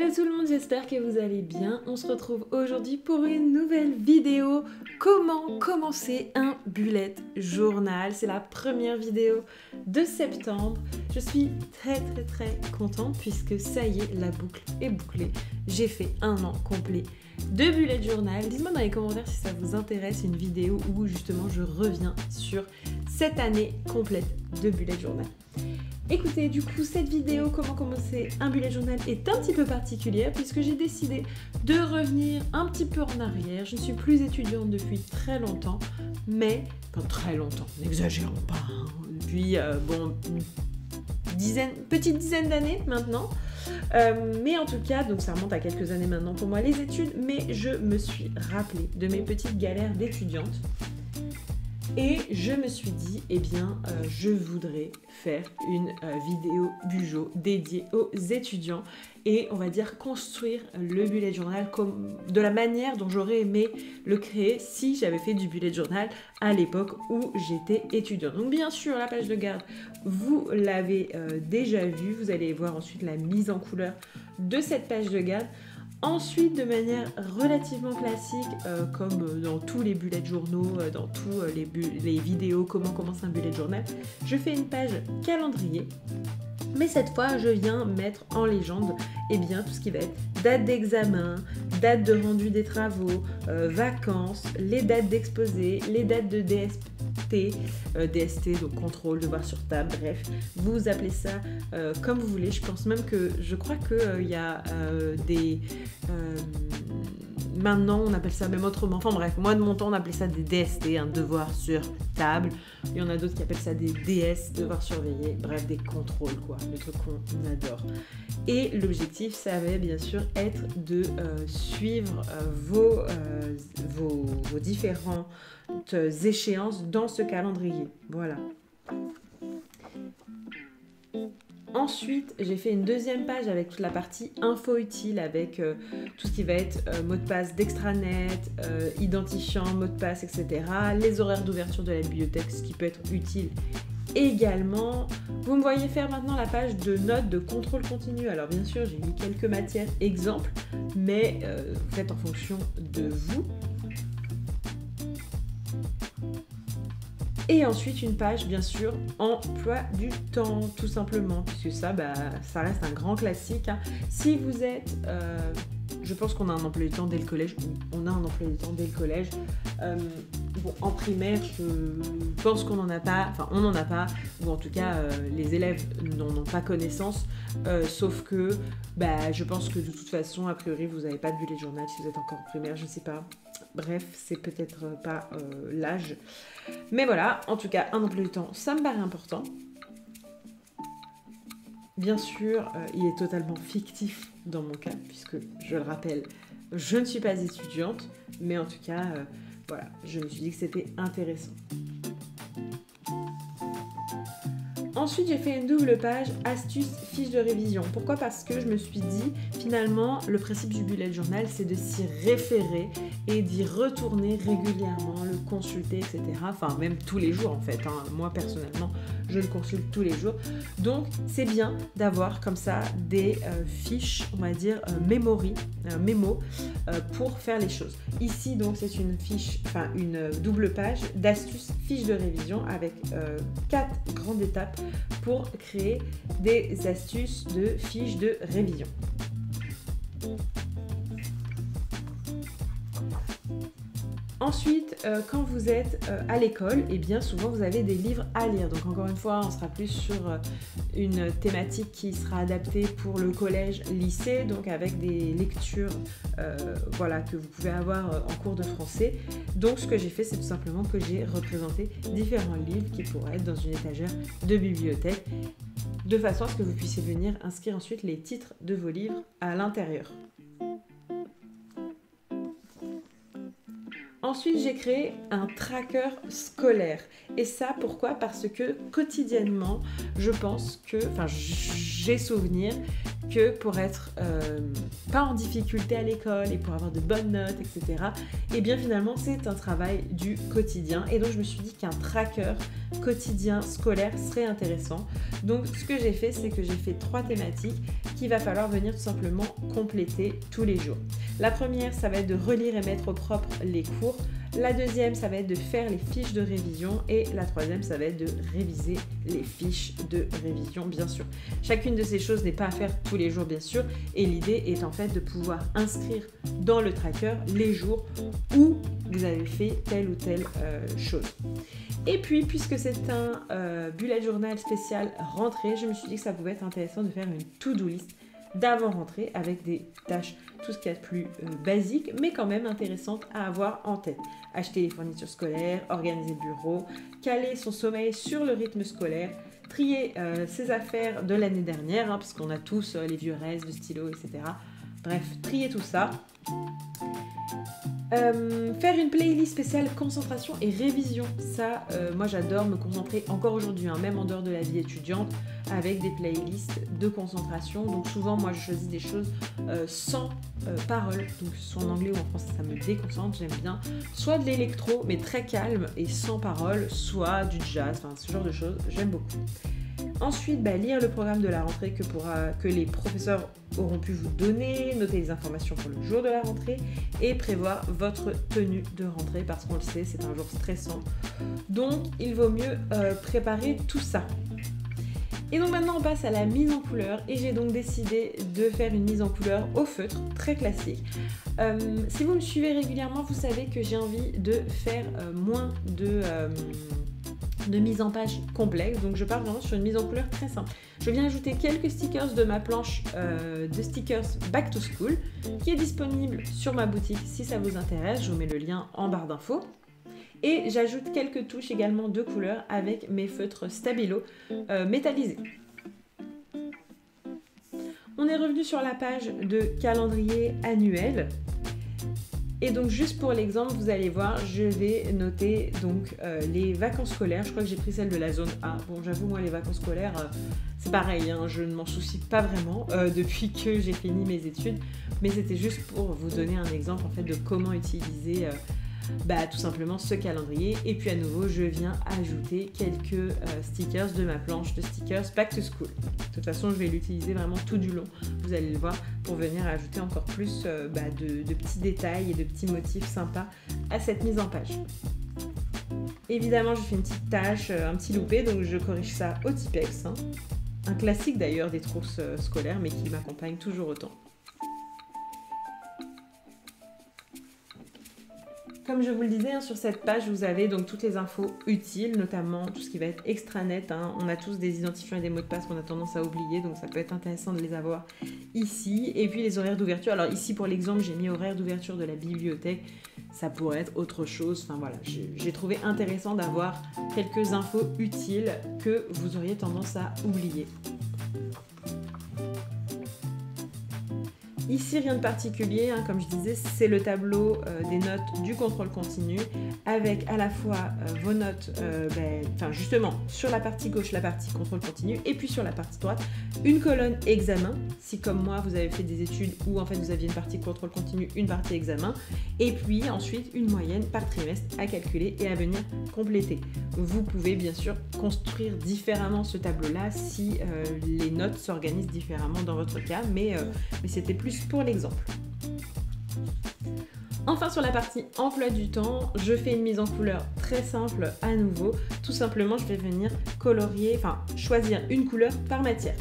Hello tout le monde, j'espère que vous allez bien. On se retrouve aujourd'hui pour une nouvelle vidéo. Comment commencer un bullet journal? C'est la première vidéo de septembre. Je suis très contente puisque ça y est, la boucle est bouclée. J'ai fait un an complet de bullet journal. Dites-moi dans les commentaires si ça vous intéresse une vidéo où justement je reviens sur cette année complète de bullet journal. Écoutez, du coup, cette vidéo, comment commencer un bullet journal, est un petit peu particulière puisque j'ai décidé de revenir un petit peu en arrière. Je ne suis plus étudiante depuis très longtemps, mais, enfin très longtemps, n'exagérons pas, hein. Depuis, petite dizaine d'années maintenant. Mais en tout cas, donc ça remonte à quelques années maintenant pour moi les études, mais je me suis rappelée de mes petites galères d'étudiante. Et je me suis dit, eh bien, je voudrais faire une vidéo Bujo dédiée aux étudiants et on va dire construire le bullet journal de la manière dont j'aurais aimé le créer si j'avais fait du bullet journal à l'époque où j'étais étudiante. Donc bien sûr, la page de garde, vous l'avez déjà vue. Vous allez voir ensuite la mise en couleur de cette page de garde. Ensuite, de manière relativement classique, comme dans tous les bullets journaux, dans tous les vidéos comment commencer un bullet journal, je fais une page calendrier. Mais cette fois, je viens mettre en légende tout ce qui va être date d'examen, date de rendu des travaux, vacances, les dates d'exposé, les dates de DST, donc contrôle, devoir sur table, bref, vous appelez ça comme vous voulez. Je crois qu'il y a maintenant on appelle ça même autrement, enfin bref, moi de mon temps on appelait ça des DST, un devoir sur table. Il y en a d'autres qui appellent ça des DS, devoir surveiller, bref, des contrôles quoi, le truc qu'on adore. Et l'objectif, ça va bien sûr être de suivre vos différentes échéances dans ce calendrier, voilà. Ensuite, j'ai fait une deuxième page avec toute la partie info utile, avec tout ce qui va être mot de passe d'extranet, identifiant, mot de passe, etc. Les horaires d'ouverture de la bibliothèque, ce qui peut être utile également. Vous me voyez faire maintenant la page de notes de contrôle continu. Alors bien sûr, j'ai mis quelques matières exemples, mais vous faites en fonction de vous. Et ensuite une page bien sûr emploi du temps tout simplement, puisque ça reste un grand classique, hein. Si vous êtes, je pense qu'on a un emploi du temps dès le collège, on a un emploi du temps dès le collège. En primaire, je pense qu'on n'en a pas, on n'en a pas, ou en tout cas les élèves n'en ont pas connaissance, sauf que je pense que de toute façon, a priori, vous n'avez pas de bullet journal si vous êtes encore en primaire, je ne sais pas. Bref, c'est peut-être pas l'âge. Mais voilà, en tout cas, un emploi du temps, ça me paraît important. Bien sûr, il est totalement fictif dans mon cas, puisque, je le rappelle, je ne suis pas étudiante, mais en tout cas, voilà, je me suis dit que c'était intéressant. Ensuite, j'ai fait une double page astuces, fiches de révision. Pourquoi? Parce que je me suis dit, finalement, le principe du bullet journal, c'est de s'y référer et d'y retourner régulièrement, le consulter, etc. Enfin, même tous les jours, en fait, hein. Moi, personnellement, je le consulte tous les jours. Donc, c'est bien d'avoir comme ça des fiches, on va dire, mémo pour faire les choses. Ici, donc, c'est une double page d'astuces, fiches de révision avec 4 grandes étapes pour créer des astuces de fiches de révision. Ensuite, quand vous êtes à l'école, bien souvent vous avez des livres à lire. Donc encore une fois, on sera plus sur une thématique qui sera adaptée pour le collège-lycée, donc avec des lectures que vous pouvez avoir en cours de français. Donc ce que j'ai fait, c'est tout simplement que j'ai représenté différents livres qui pourraient être dans une étagère de bibliothèque, de façon à ce que vous puissiez venir inscrire ensuite les titres de vos livres à l'intérieur. Ensuite, j'ai créé un tracker scolaire. Et ça, pourquoi? Parce que quotidiennement, j'ai souvenir que pour être pas en difficulté à l'école et pour avoir de bonnes notes, etc. Et bien finalement, c'est un travail du quotidien. Et donc, je me suis dit qu'un tracker quotidien scolaire serait intéressant. Donc, ce que j'ai fait, c'est que j'ai fait 3 thématiques qu'il va falloir venir tout simplement compléter tous les jours. La première, ça va être de relire et mettre au propre les cours. La deuxième, ça va être de faire les fiches de révision. Et la troisième, ça va être de réviser les fiches de révision, bien sûr. Chacune de ces choses n'est pas à faire tous les jours, bien sûr. Et l'idée est en fait de pouvoir inscrire dans le tracker les jours où vous avez fait telle ou telle chose. Et puis, puisque c'est un bullet journal spécial rentrée, je me suis dit que ça pouvait être intéressant de faire une to-do list d'avant rentrée avec des tâches, tout ce qu'il y a de plus basique, mais quand même intéressante à avoir en tête. Acheter les fournitures scolaires, organiser le bureau, caler son sommeil sur le rythme scolaire, trier ses affaires de l'année dernière, parce qu'on a tous les vieux restes de stylos, etc. Bref, trier tout ça. Faire une playlist spéciale concentration et révision, ça moi j'adore me concentrer encore aujourd'hui, même en dehors de la vie étudiante, avec des playlists de concentration. Donc souvent moi je choisis des choses sans paroles, donc soit en anglais ou en français, ça me déconcentre, j'aime bien soit de l'électro mais très calme et sans paroles, soit du jazz, enfin ce genre de choses, j'aime beaucoup. Ensuite, lire le programme de la rentrée que les professeurs auront pu vous donner, noter les informations pour le jour de la rentrée et prévoir votre tenue de rentrée parce qu'on le sait, c'est un jour stressant. Donc, il vaut mieux préparer tout ça. Et donc maintenant, on passe à la mise en couleur et j'ai donc décidé de faire une mise en couleur au feutre, très classique. Si vous me suivez régulièrement, vous savez que j'ai envie de faire moins de mise en page complexe, donc je pars vraiment sur une mise en couleur très simple. Je viens ajouter quelques stickers de ma planche de stickers Back to School qui est disponible sur ma boutique si ça vous intéresse, je vous mets le lien en barre d'infos. Et j'ajoute quelques touches également de couleur avec mes feutres Stabilo métallisés. On est revenu sur la page de calendrier annuel. Et donc juste pour l'exemple, vous allez voir, je vais noter donc les vacances scolaires. Je crois que j'ai pris celle de la zone A. Bon, j'avoue, moi les vacances scolaires, c'est pareil, je ne m'en soucie pas vraiment depuis que j'ai fini mes études. Mais c'était juste pour vous donner un exemple en fait de comment utiliser tout simplement ce calendrier. Et puis à nouveau, je viens ajouter quelques stickers de ma planche de stickers Back to School. De toute façon, je vais l'utiliser vraiment tout du long, vous allez le voir, pour venir ajouter encore plus de petits détails et de petits motifs sympas à cette mise en page. Évidemment, je fais une petite tâche, un petit loupé, donc je corrige ça au Tipex. Un classique d'ailleurs des trousses scolaires, mais qui m'accompagne toujours autant. Comme je vous le disais, sur cette page, vous avez donc toutes les infos utiles, notamment tout ce qui va être extranet. On a tous des identifiants et des mots de passe qu'on a tendance à oublier, donc ça peut être intéressant de les avoir ici. Et puis les horaires d'ouverture. Alors ici, pour l'exemple, j'ai mis horaire d'ouverture de la bibliothèque. Ça pourrait être autre chose. Enfin voilà, j'ai trouvé intéressant d'avoir quelques infos utiles que vous auriez tendance à oublier. Ici, rien de particulier, comme je disais, c'est le tableau des notes du contrôle continu avec à la fois vos notes, justement sur la partie gauche, la partie contrôle continu et puis sur la partie droite, une colonne examen, si comme moi vous avez fait des études où en fait vous aviez une partie contrôle continu, une partie examen et puis ensuite une moyenne par trimestre à calculer et à venir compléter. Vous pouvez bien sûr construire différemment ce tableau-là si les notes s'organisent différemment dans votre cas, mais c'était plus pour l'exemple. Enfin, sur la partie emploi du temps, je fais une mise en couleur très simple à nouveau. Tout simplement, je vais venir choisir une couleur par matière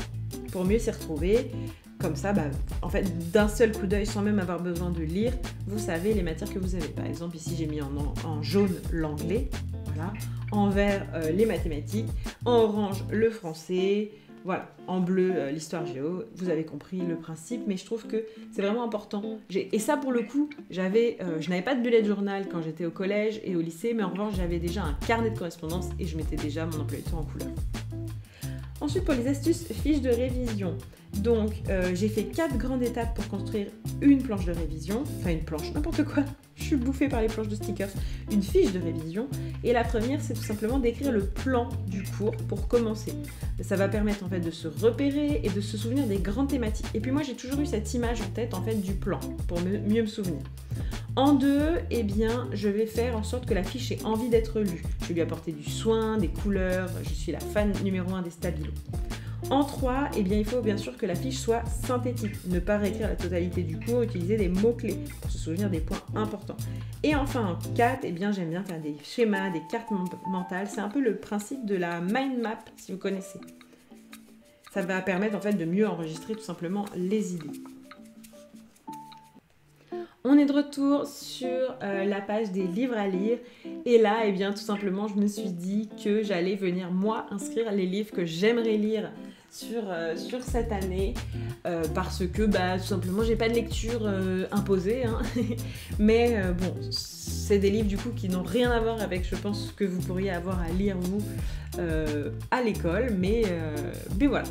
pour mieux s'y retrouver. Comme ça, en fait, d'un seul coup d'œil, sans même avoir besoin de lire, vous savez les matières que vous avez. Par exemple, ici, j'ai mis en jaune l'anglais, voilà, en vert les mathématiques, en orange le français. Voilà, en bleu, l'histoire géo, vous avez compris le principe, mais je trouve que c'est vraiment important. Et ça, pour le coup, je n'avais pas de bullet journal quand j'étais au collège et au lycée, mais en revanche, j'avais déjà un carnet de correspondance et je mettais déjà mon emploi du temps en couleur. Ensuite, pour les astuces fiches de révision. Donc, j'ai fait 4 grandes étapes pour construire une planche de révision. Enfin, une planche, n'importe quoi. Je je suis bouffée par les planches de stickers, une fiche de révision. Et la première, c'est tout simplement d'écrire le plan du cours pour commencer. Ça va permettre en fait de se repérer et de se souvenir des grandes thématiques. Et puis moi, j'ai toujours eu cette image en tête en fait du plan pour mieux me souvenir. En 2, eh bien, je vais faire en sorte que la fiche ait envie d'être lue. Je vais lui apporter du soin, des couleurs, je suis la fan numéro 1 des stabilos. En 3, eh bien, il faut bien sûr que la fiche soit synthétique. Ne pas réécrire la totalité du cours, utiliser des mots-clés pour se souvenir des points importants. Et enfin, en 4, eh bien, j'aime bien faire des schémas, des cartes mentales. C'est un peu le principe de la mind map, si vous connaissez. Ça va permettre en fait de mieux enregistrer tout simplement les idées. On est de retour sur la page des livres à lire et là, eh bien, tout simplement, je me suis dit que j'allais venir, moi, inscrire les livres que j'aimerais lire sur cette année parce que, tout simplement, j'ai pas de lecture imposée, hein. Mais bon, c'est des livres, du coup, qui n'ont rien à voir avec, je pense, ce que vous pourriez avoir à lire, vous, à l'école, mais voilà.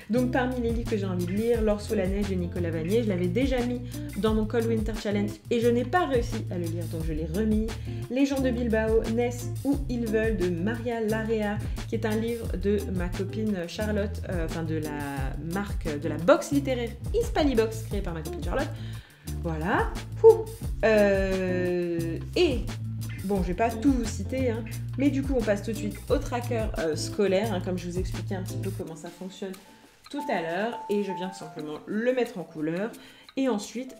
Donc parmi les livres que j'ai envie de lire, L'or sous la neige de Nicolas Vanier, je l'avais déjà mis dans mon Cold Winter Challenge et je n'ai pas réussi à le lire, donc je l'ai remis. Les gens de Bilbao naissent où ils veulent de Maria Larrea, qui est un livre de ma copine Charlotte, de la marque, de la box littéraire Hispanibox, créée par ma copine Charlotte. Voilà. Et bon, je vais pas tout vous citer, hein, mais du coup, on passe tout de suite au tracker scolaire, hein, comme je vous expliquais un petit peu comment ça fonctionne tout à l'heure, et je viens tout simplement le mettre en couleur. Et ensuite,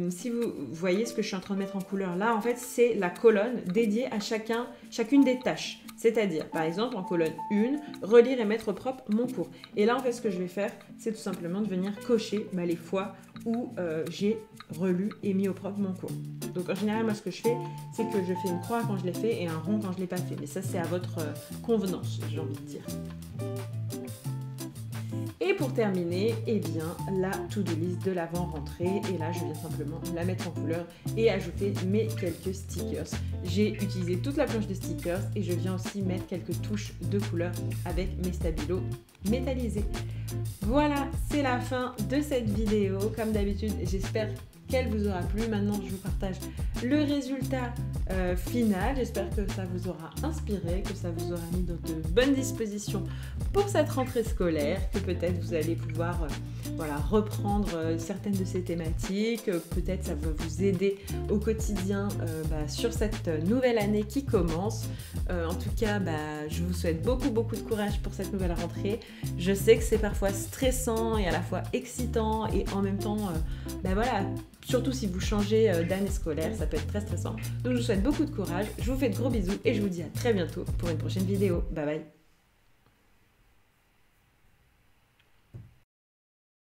si vous voyez ce que je suis en train de mettre en couleur là, en fait, c'est la colonne dédiée à chacune des tâches. C'est-à-dire, par exemple, en colonne 1, relire et mettre propre mon cours. Et là, en fait, ce que je vais faire, c'est tout simplement de venir cocher les fois où j'ai relu et mis au propre mon cours. Donc, en général, moi, ce que je fais, c'est que je fais une croix quand je l'ai fait et un rond quand je ne l'ai pas fait. Mais ça, c'est à votre convenance, j'ai envie de dire. Et pour terminer, eh bien, la to-do list de l'avant-rentrée. Et là, je viens simplement la mettre en couleur et ajouter mes quelques stickers. J'ai utilisé toute la planche de stickers et je viens aussi mettre quelques touches de couleur avec mes stabilos métallisés. Voilà, c'est la fin de cette vidéo. Comme d'habitude, j'espère qu'elle vous aura plu. Maintenant, je vous partage le résultat final. J'espère que ça vous aura inspiré, que ça vous aura mis dans de bonnes dispositions pour cette rentrée scolaire, que peut-être vous allez pouvoir reprendre certaines de ces thématiques. Peut-être ça va vous aider au quotidien sur cette nouvelle année qui commence. En tout cas, je vous souhaite beaucoup de courage pour cette nouvelle rentrée. Je sais que c'est parfois stressant et à la fois excitant et en même temps, surtout si vous changez d'année scolaire, ça peut être très stressant. Donc je vous souhaite beaucoup de courage, je vous fais de gros bisous et je vous dis à très bientôt pour une prochaine vidéo. Bye bye.